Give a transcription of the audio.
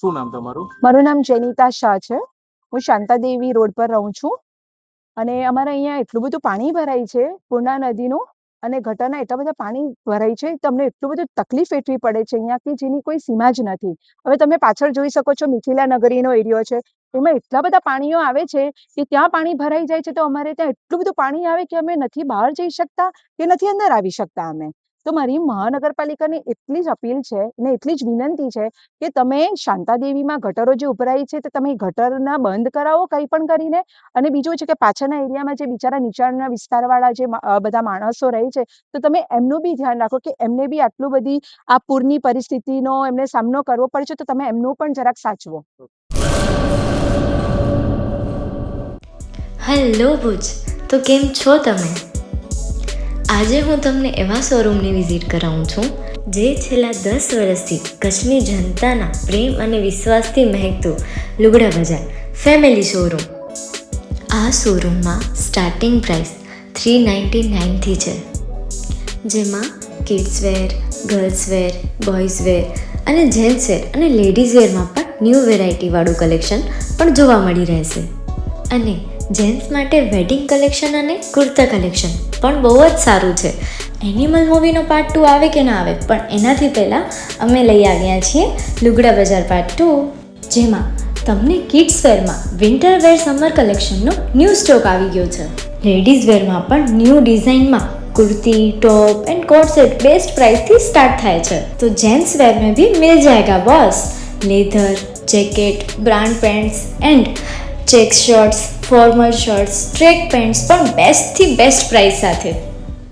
શું નામ તમારું? મારું નામ જેનિતા શાહ છે. હું શાંતાદેવી રોડ પર રહું છું અને અમારે અહીંયા એટલું બધું પાણી ભરાય છે પૂર્ણા નદીનું અને ગટરના એટલા બધા પાણી ભરાય છે, તમને એટલું બધું તકલીફ વેઠવી પડે છે અહીંયા કે જેની કોઈ સીમા જ નથી. હવે તમે પાછળ જોઈ શકો છો, મિથિલા નગરીનો એરિયો છે, એમાં એટલા બધા પાણીઓ આવે છે કે ત્યાં પાણી ભરાઈ જાય છે તો અમારે ત્યાં એટલું બધું પાણી આવે કે અમે નથી બહાર જઈ શકતા કે નથી અંદર આવી શકતા અમે. તો મારી મહાનગરપાલિકાની એટલી જ અપીલ છે અને એટલી જ વિનંતી છે કે તમે શાંતાદેવીમાં ગટરો જે ઉભરાય છે તો તમે ગટરના બંધ કરાવો કંઈ પણ કરીને. અને બીજું છે કે પાછળના એરિયામાં જે બિચારા નીચાણના વિસ્તારવાળા જે બધા માણસો રહે છે તો તમે એમનું બી ધ્યાન રાખો કે એમને બી આટલું બધી આ પૂરની પરિસ્થિતિનો એમને સામનો કરવો પડે છે, તો તમે એમનું પણ જરાક સાચવો. હેલો ભુજ, તો કેમ છો તમે? આજે હું તમને એવા શોરૂમની વિઝિટ કરાવું છું જે છેલ્લા 10 વર્ષથી કચ્છની જનતાના પ્રેમ અને વિશ્વાસથી મહેકતું લુગડા બજાર ફેમિલી શોરૂમ. આ શોરૂમમાં સ્ટાર્ટિંગ પ્રાઇસ 399થી છે, જેમાં kids wear, girls wear, boys wear અને જેન્ટ્સ વેર અને લેડીઝ વેરમાં પણ ન્યૂ વેરાયટીવાળું કલેક્શન પણ જોવા મળી રહેશે. અને જેન્ટ્સ માટે વેડિંગ કલેક્શન અને કુર્તા કલેક્શન પણ બહુ જ સારું છે. એનિમલ મૂવીનો પાર્ટ 2 આવે કે ના આવે, પણ એનાથી પહેલાં અમે લઈ આવ્યા છીએ લુગડા બજાર પાર્ટ 2, જેમાં તમને કિડ્સ વેરમાં વિન્ટર વેર સમર કલેક્શનનો ન્યૂ સ્ટોક આવી ગયો છે. લેડીઝ વેરમાં પણ ન્યૂ ડિઝાઇનમાં kurti, top and coat set best પ્રાઇસથી સ્ટાર્ટ થાય છે. તો જેન્ટ્સ વેર में भी मिल जाएगा boss. Leather, jacket, brand pants and check shirts, formal shirts, track pants પણ બેસ્ટથી બેસ્ટ પ્રાઇસ સાથે.